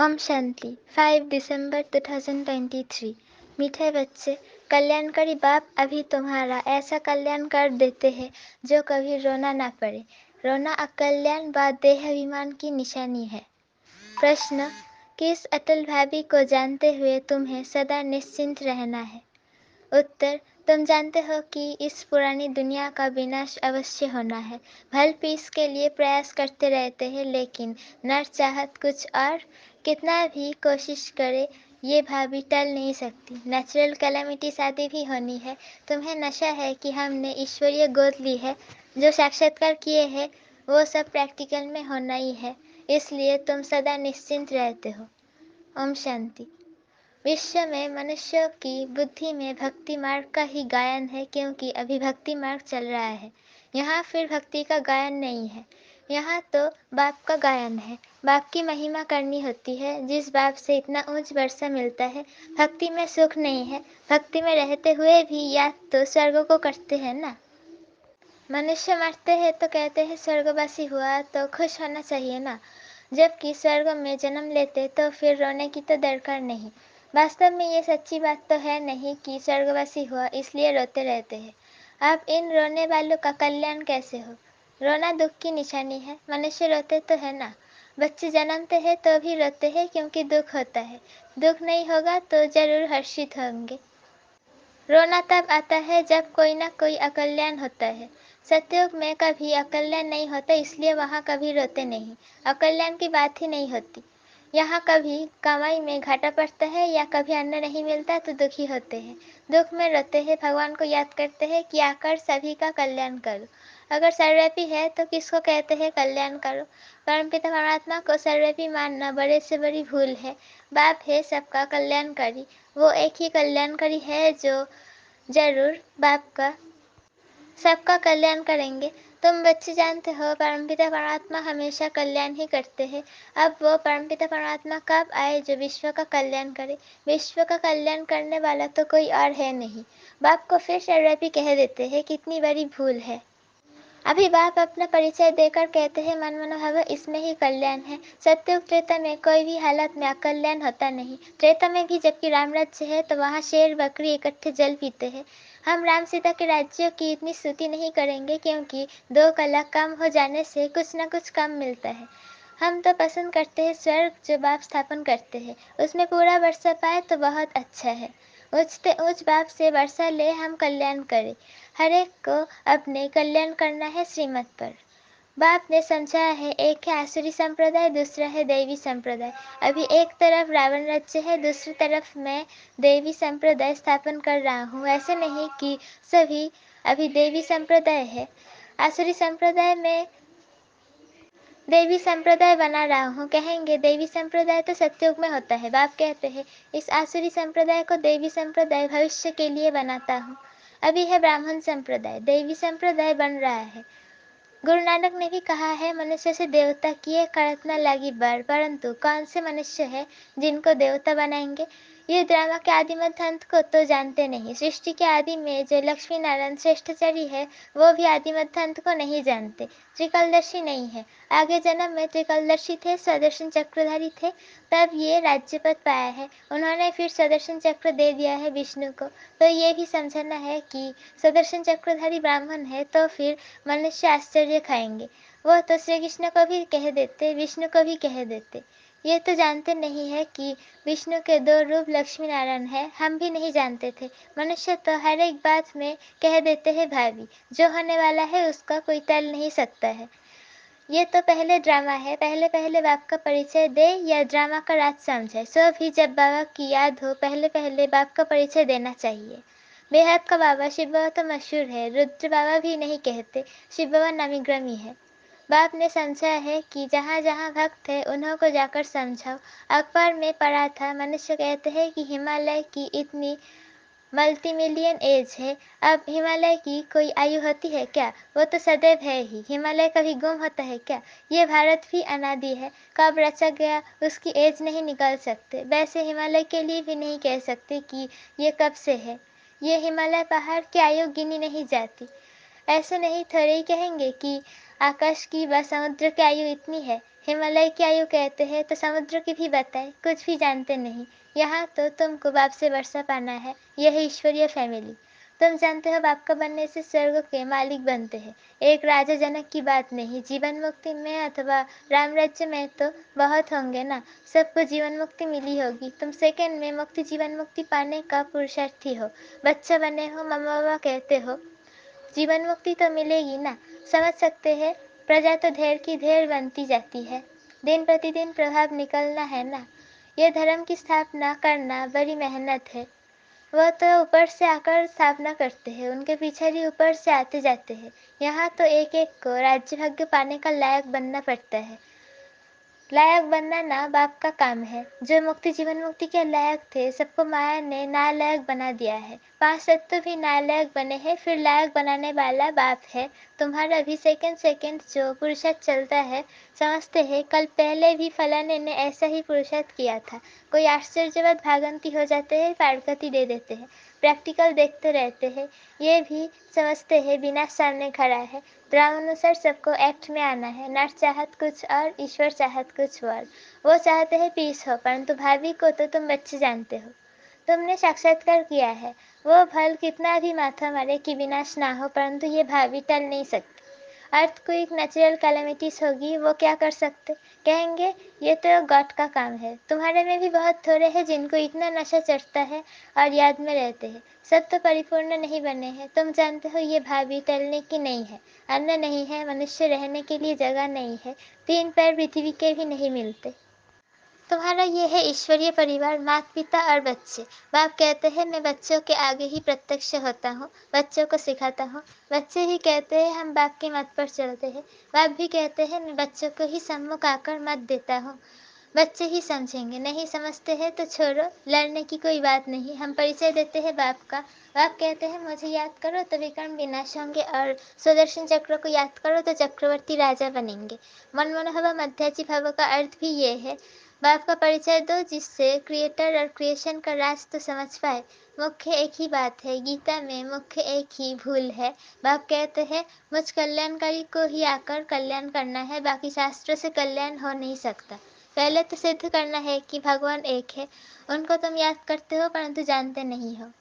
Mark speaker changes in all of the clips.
Speaker 1: ओम शांति 5 दिसंबर 2023। मीठे बच्चे, कल्याणकारी बाप अभी तुम्हारा ऐसा कल्याण कर देते हैं जो कभी रोना ना पड़े। रोना अकल्याण व देहाभिमान की निशानी है। प्रश्न, किस अटल भाभी को जानते हुए तुम्हें सदा निश्चिंत रहना है? उत्तर, तुम जानते हो कि इस पुरानी दुनिया का विनाश अवश्य होना है। भल पीस के लिए प्रयास करते रहते हैं, लेकिन नर चाहत कुछ और। कितना भी कोशिश करे ये भाभी टल नहीं सकती। नेचुरल कैलेमिटी शादी भी होनी है। तुम्हें नशा है कि हमने ईश्वरीय गोद ली है। जो साक्षात्कार किए हैं वो सब प्रैक्टिकल में होना ही है, इसलिए तुम सदा निश्चिंत रहते हो। ओम शांति। विश्व में मनुष्यों की बुद्धि में भक्ति मार्ग का ही गायन है, क्योंकि अभी भक्ति मार्ग चल रहा है। यहाँ फिर भक्ति का गायन नहीं है, यहाँ तो बाप का गायन है। बाप की महिमा करनी होती है। जिस बाप से इतना ऊंच वर्षा मिलता है, भक्ति में सुख नहीं है। भक्ति में रहते हुए भी याद तो स्वर्ग को करते हैं ना। मनुष्य मरते हैं तो कहते हैं स्वर्गवासी हुआ, तो खुश होना चाहिए ना। जबकि स्वर्ग में जन्म लेते तो फिर रोने की तो दरकार नहीं। वास्तव में ये सच्ची बात तो है नहीं कि स्वर्गवासी हुआ इसलिए रोते रहते हैं। अब इन रोने वालों का कल्याण कैसे हो? रोना दुख की निशानी है। मनुष्य रोते तो है ना। बच्चे जन्मते हैं तो भी रोते हैं क्योंकि दुख होता है। दुख नहीं होगा तो जरूर हर्षित होंगे। रोना तब आता है जब कोई ना कोई अकल्याण होता है। सतयुग में कभी अकल्याण नहीं होता, इसलिए वहाँ कभी रोते नहीं। अकल्याण की बात ही नहीं होती। यहाँ कभी कमाई में घाटा पड़ता है या कभी अन्न नहीं मिलता तो दुखी होते हैं। दुख में रोते हैं, भगवान को याद करते हैं कि आकर सभी का कल्याण करो। अगर सर्वव्यापी है तो किसको कहते हैं कल्याण करो? परमपिता परमात्मा को सर्वव्यापी मानना बड़े से बड़ी भूल है। बाप है सबका कल्याणकारी। वो एक ही कल्याणकारी है जो जरूर बाप का सबका कल्याण करेंगे। तुम बच्चे जानते हो परमपिता परमात्मा हमेशा कल्याण ही करते हैं। अब वो परमपिता परमात्मा कब आए जो विश्व का कल्याण करे? विश्व का कल्याण करने वाला तो कोई और है नहीं। बाप को फिर सर्वव्यापी कह देते हैं, कितनी बड़ी भूल है। अभी बाप अपना परिचय देकर कहते हैं मन मनोभाव इसमें ही कल्याण है। सत्युग त्रेता में कोई भी हालत में अकल्याण होता नहीं। त्रेता में भी जबकि राम राज्य है तो वहाँ शेर बकरी इकट्ठे जल पीते हैं। हम राम सीता के राज्यों की इतनी स्तुति नहीं करेंगे, क्योंकि 2 कला कम हो जाने से कुछ न कुछ कम मिलता है। हम तो पसंद करते हैं स्वर्ग जो बाप स्थापन करते हैं, उसमें पूरा वर्षा पाए तो बहुत अच्छा है। ऊंचते ऊंच बाप से वर्षा ले हम कल्याण करें। हर एक को अपने कल्याण करना है श्रीमत पर। बाप ने समझाया है, एक है आसुरी संप्रदाय, दूसरा है दैवी संप्रदाय। अभी एक तरफ रावण राज्य है, दूसरी तरफ मैं दैवी संप्रदाय स्थापन कर रहा हूँ। ऐसे नहीं कि सभी अभी दैवी संप्रदाय है। आसुरी संप्रदाय में देवी संप्रदाय बना रहा हूँ। कहेंगे देवी संप्रदाय तो सत्युग में होता है। बाप कहते हैं इस आसुरी संप्रदाय को देवी संप्रदाय भविष्य के लिए बनाता हूँ। अभी है ब्राह्मण संप्रदाय, देवी संप्रदाय बन रहा है। गुरु नानक ने भी कहा है, मनुष्य से देवता किए करत न लागी बर। परंतु कौन से मनुष्य है जिनको देवता बनाएंगे? ये ड्रामा के आदि मध्य अंत को तो जानते नहीं। सृष्टि के आदि में जो लक्ष्मी नारायण श्रेष्ठाचार्य है वो भी आदि मध्य अंत को नहीं जानते, त्रिकालदर्शी नहीं है। आगे जन्म में त्रिकालदर्शी थे, स्वदर्शन चक्रधारी थे, तब ये राज्यपद पाया है। उन्होंने फिर स्वदर्शन चक्र दे दिया है विष्णु को। तो ये भी समझना है कि स्वदर्शन चक्रधारी ब्राह्मण है तो फिर मनुष्य आश्चर्य खाएंगे। वो तो श्री कृष्ण को भी कह देते, विष्णु को भी कह देते। ये तो जानते नहीं है कि विष्णु के 2 रूप लक्ष्मी नारायण है। हम भी नहीं जानते थे। मनुष्य तो हर एक बात में कह देते हैं भावी। जो होने वाला है उसका कोई टल नहीं सकता है। ये तो पहले ड्रामा है। पहले पहले बाप का परिचय दे या ड्रामा का राज समझे। सो भी जब बाबा की याद हो पहले पहले बाप का परिचय देना चाहिए। बेहद का बाबा शिव बाबा तो मशहूर है, रुद्र बाबा भी नहीं कहते, शिव बाबा नामीग्रामी है। बाप ने समझा है कि जहाँ जहाँ भक्त है उन्हों को जाकर समझाओ। अखबार में पढ़ा था, मनुष्य कहते हैं कि हिमालय की इतनी मल्टी मिलियन एज है। अब हिमालय की कोई आयु होती है क्या? वो तो सदैव है ही। हिमालय कभी गुम होता है क्या? ये भारत भी अनादि है, कब रचा गया उसकी एज नहीं निकाल सकते। वैसे हिमालय के लिए भी नहीं कह सकते कि ये कब से है। ये हिमालय पहाड़ की आयु गिनी नहीं जाती। ऐसे नहीं थोड़े ही कहेंगे कि आकाश की व समुद्र की आयु इतनी है। हिमालय की आयु कहते हैं तो समुद्र की भी बताए, कुछ भी जानते नहीं। यहाँ तो तुमको बाप से वर्षा पाना है, यह है ईश्वरीय फैमिली। तुम जानते हो बाप का बनने से स्वर्ग के मालिक बनते हैं। एक राजा जनक की बात नहीं, जीवन मुक्ति में अथवा राम राज्य में तो बहुत होंगे ना। सबको जीवन मुक्ति मिली होगी, तुम सेकंड में मुक्ति जीवन मुक्ति पाने का पुरुषार्थी हो। बच्चा बने हो, मम्मा बाबा कहते हो जीवन मुक्ति तो मिलेगी ना। समझ सकते हैं, प्रजा तो ढेर की ढेर बनती जाती है, दिन प्रतिदिन प्रभाव निकलना है ना। ये धर्म की स्थापना करना बड़ी मेहनत है। वह तो ऊपर से आकर स्थापना करते हैं, उनके पीछे भी ऊपर से आते जाते हैं। यहाँ तो एक एक को राज्य भाग्य पाने का लायक बनना पड़ता है। लायक बनना ना बाप का काम है। जो मुक्ति जीवन मुक्ति के लायक थे, सबको माया ने नालायक बना दिया है। 5 तत्व भी नालायक बने हैं, फिर लायक बनाने वाला बाप है। तुम्हारा भी सेकंड सेकंड जो पुरुषार्थ चलता है, समझते हैं कल पहले भी फलाने ने ऐसा ही पुरुषार्थ किया था। कोई आश्चर्यवत भागंती हो जाते हैं, फाड़कती दे देते हैं। प्रैक्टिकल देखते रहते हैं, ये भी समझते हैं विनाश सामने खड़ा है। ड्रामानुसार सबको एक्ट में आना है। नर चाहत कुछ और, ईश्वर चाहत कुछ और। वो चाहते हैं पीस हो, परंतु भाभी को तो तुम बच्चे जानते हो। तुमने साक्षात्कार किया है। वो भल कितना भी माथा मारे कि विनाश ना हो, परंतु ये भाभी टल नहीं सकती। अर्थक्वेक नेचुरल कैलेमिटीज होगी, वो क्या कर सकते। कहेंगे ये तो गॉड का काम है। तुम्हारे में भी बहुत थोड़े हैं जिनको इतना नशा चढ़ता है और याद में रहते हैं। सब तो परिपूर्ण नहीं बने हैं। तुम जानते हो ये भाभी टलने की नहीं है। अन्न नहीं है, मनुष्य रहने के लिए जगह नहीं है, 3 पैर पृथ्वी के भी नहीं मिलते। तुम्हारा ये है ईश्वरीय परिवार, माता पिता और बच्चे। बाप कहते हैं मैं बच्चों के आगे ही प्रत्यक्ष होता हूँ, बच्चों को सिखाता हूँ। बच्चे ही कहते हैं हम बाप के मत पर चलते हैं। बाप भी कहते हैं मैं बच्चों को ही सम्मुख आकर मत देता हूँ, बच्चे ही समझेंगे। नहीं समझते हैं तो छोड़ो, लड़ने की कोई बात नहीं। हम परिचय देते हैं बाप का। बाप कहते हैं मुझे याद करो तो विकर्ण विनाश होंगे, और सुदर्शन चक्र को याद करो तो चक्रवर्ती राजा बनेंगे। मनमोहन मध्याजी भव का अर्थ भी ये है। बाप का परिचय दो जिससे क्रिएटर और क्रिएशन का राज तो समझ पाए। मुख्य एक ही बात है, गीता में मुख्य एक ही भूल है। बाप कहते हैं मुझ कल्याणकारी को ही आकर कल्याण करना है, बाकी शास्त्रों से कल्याण हो नहीं सकता। पहले तो सिद्ध करना है कि भगवान एक है। उनको तुम याद करते हो परंतु जानते नहीं हो।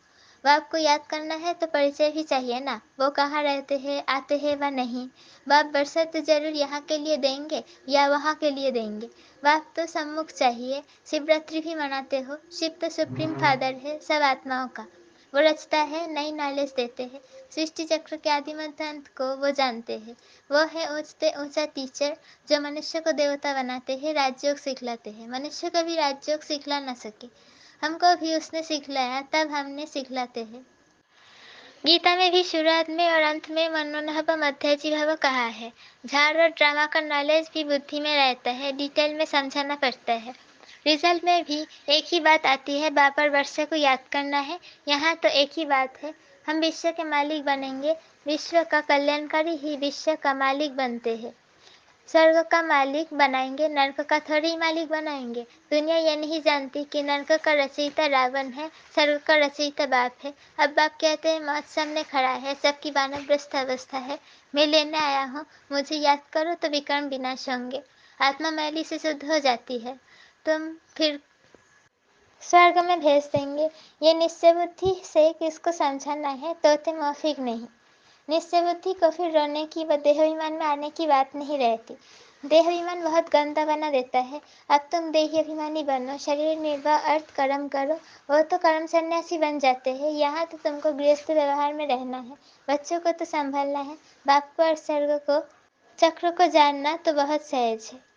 Speaker 1: बाप को याद करना है तो परिचय भी चाहिए ना। वो कहाँ रहते हैं, आते हैं व नहीं। बाप वर्षा तो जरूर यहाँ के लिए देंगे या वहाँ के लिए देंगे। बाप तो सम्मुख चाहिए। शिवरात्रि भी मनाते हो। शिव तो सुप्रीम फादर है सब आत्माओं का। वो रचता है, नई नॉलेज देते हैं। सृष्टि चक्र के आदि मध्य अंत को वो जानते हैं। वो है ऊंचते ऊंचा टीचर जो मनुष्य को देवता बनाते हैं, राजयोग सिखलाते हैं। मनुष्य कभी राजयोग सिखला न सके, हमको भी उसने सिखलाया, तब हमने सिखलाते हैं। गीता में भी शुरुआत में और अंत में मनोनहप मध्याजी भव कहा है। झाड़ और ड्रामा का नॉलेज भी बुद्धि में रहता है, डिटेल में समझाना पड़ता है। रिजल्ट में भी एक ही बात आती है, बाप और वर्षा को याद करना है। यहाँ तो एक ही बात है, हम विश्व के मालिक बनेंगे। विश्व का कल्याणकारी ही विश्व का मालिक बनते हैं। स्वर्ग का मालिक बनाएंगे, नर्क का थोड़ी मालिक बनाएंगे। दुनिया ये नहीं जानती कि नर्क का रचयिता रावण है, स्वर्ग का रचयिता बाप है। अब बाप कहते हैं मौत सामने खड़ा है, सबकी वानप्रस्थ अवस्था है, मैं लेने आया हूँ, मुझे याद करो तो विकर्ण विनाश होंगे। आत्मा मैली से शुद्ध हो जाती है, तुम फिर स्वर्ग में भेज देंगे। ये निश्चय बुद्धि से किसको समझाना है, तोते मौफिक नहीं। निश्चय बुद्धि को फिर रोने की व देहाभिमान में आने की बात नहीं रहती। देहाभिमान बहुत गंदा बना देता है। अब तुम देही अभिमानी बनो, शरीर निर्वाह अर्थ कर्म करो। वो तो कर्म सन्यासी बन जाते हैं। यहाँ तो तुमको गृहस्थ व्यवहार में रहना है, बच्चों को तो संभालना है। बाप को और स्वर्ग को चक्र को जानना तो बहुत सहज है।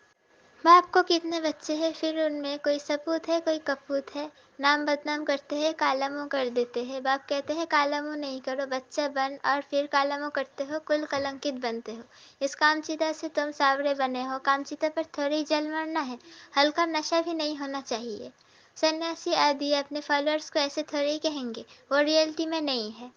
Speaker 1: बाप को कितने बच्चे हैं, फिर उनमें कोई सपूत है कोई कपूत है। नाम बदनाम करते हैं, काला मुंह कर देते हैं। बाप कहते हैं काला मुंह नहीं करो, बच्चा बन, और फिर काला मुंह करते हो, कुल कलंकित बनते हो। इस कामचिता से तुम सावरे बने हो, कामचिता पर थोड़ी ही जल मरना है, हल्का नशा भी नहीं होना चाहिए। सन्यासी आदि अपने फॉलोअर्स को ऐसे थोड़े ही कहेंगे, वो रियलिटी में नहीं है।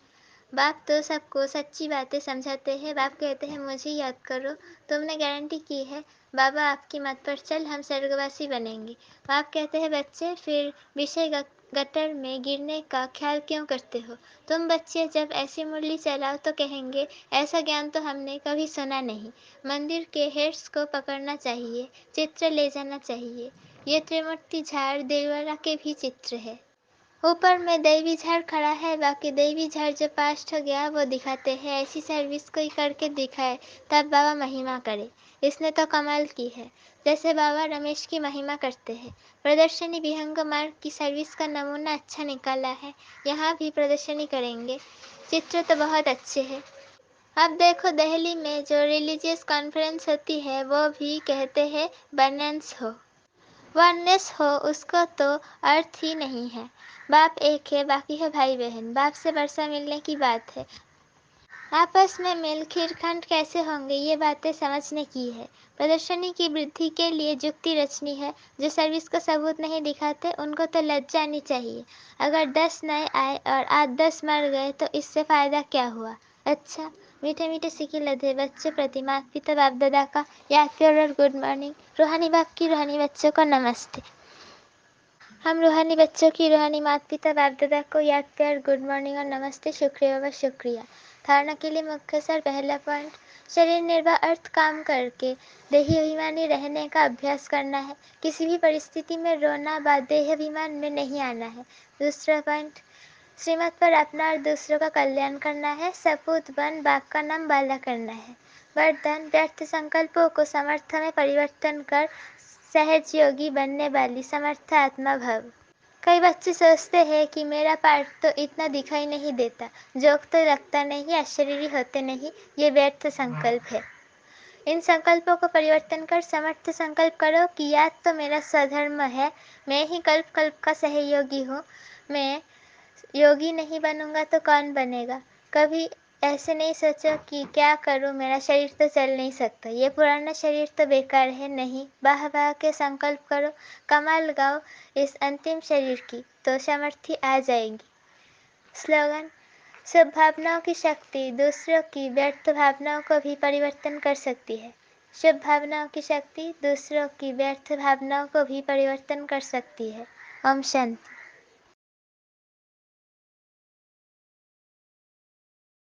Speaker 1: बाप तो सबको सच्ची बातें समझाते हैं। बाप कहते हैं मुझे याद करो, तुमने गारंटी की है, बाबा आपकी मत पर चल, हम स्वर्गवासी बनेंगे। बाप कहते हैं बच्चे फिर विषय गटर में गिरने का ख्याल क्यों करते हो? तुम बच्चे जब ऐसी मुरली चलाओ तो कहेंगे ऐसा ज्ञान तो हमने कभी सुना नहीं। मंदिर के हेड्स को पकड़ना चाहिए, चित्र ले जाना चाहिए। ये त्रिमूर्ति झाड़ देवरा के भी चित्र है। ऊपर में दैवी झाड़ खड़ा है, बाकी दैवी झाड़ जो पास्ट हो गया वो दिखाते हैं। ऐसी सर्विस कोई करके दिखाए तब बाबा महिमा करे। इसने तो कमाल की है, जैसे बाबा रमेश की महिमा करते हैं। प्रदर्शनी विहंग मार्ग की सर्विस का नमूना अच्छा निकाला है, यहाँ भी प्रदर्शनी करेंगे। चित्र तो बहुत अच्छे हैं। अब देखो दिल्ली में जो रिलीजियस कॉन्फ्रेंस होती है वो भी कहते हैं वननेस हो। वननेस हो उसका तो अर्थ ही नहीं है। बाप एक है, बाकी है भाई बहन। बाप से वर्षा मिलने की बात है। आपस में मिल खीरखंड कैसे होंगे ये बातें समझने की है। प्रदर्शनी की वृद्धि के लिए जुक्ति रचनी है। जो सर्विस का सबूत नहीं दिखाते उनको तो लज्जा आनी चाहिए। अगर 10 नए आए और आज 10 मर गए तो इससे फायदा क्या हुआ? अच्छा, मीठे मीठे सिक्के लदे बच्चे प्रति माता पिता बाप दादा का याद प्यार और गुड मॉर्निंग। रूहानी बाप की रूहानी बच्चों को नमस्ते। हम रूहानी बच्चों की रूहानी माता पिता बाप दादा को याद प्यार गुड मॉर्निंग और नमस्ते। शुक्रिया व शुक्रिया। धारणा के लिए मुख्य सर पहला पॉइंट, शरीर निर्वाह अर्थ काम करके देही अभिमानी रहने का अभ्यास करना है। किसी भी परिस्थिति में रोना व देह अभिमान में नहीं आना है। दूसरा पॉइंट, श्रीमत पर अपना और दूसरों का कल्याण करना है। सपूत बन बाप का नाम बाला करना है। वरदान, व्यर्थ संकल्पों को समर्थ में परिवर्तन कर सहज योगी बनने वाली समर्थ आत्मा भव। कई बच्चे सोचते हैं कि मेरा पार्ट तो इतना दिखाई नहीं देता, जोक तो लगता नहीं, अशरीरी होते नहीं। ये व्यर्थ संकल्प है। इन संकल्पों को परिवर्तन कर समर्थ संकल्प करो कि याद तो मेरा स्वधर्म है, मैं ही कल्प कल्प का सहयोगी हूँ। मैं योगी नहीं बनूंगा तो कौन बनेगा? कभी ऐसे नहीं सोचो कि क्या करूं, मेरा शरीर तो चल नहीं सकता, ये पुराना शरीर तो बेकार है। नहीं, बाह बाह के संकल्प करो, कमाल गाओ इस अंतिम शरीर की, तो सामर्थ्य आ जाएगी। स्लोगन, शुभ भावनाओं की शक्ति दूसरों की व्यर्थ भावनाओं को भी परिवर्तन कर सकती है। शुभ भावनाओं की शक्ति दूसरों की व्यर्थ भावनाओं को भी परिवर्तन कर सकती है। ओम शांति।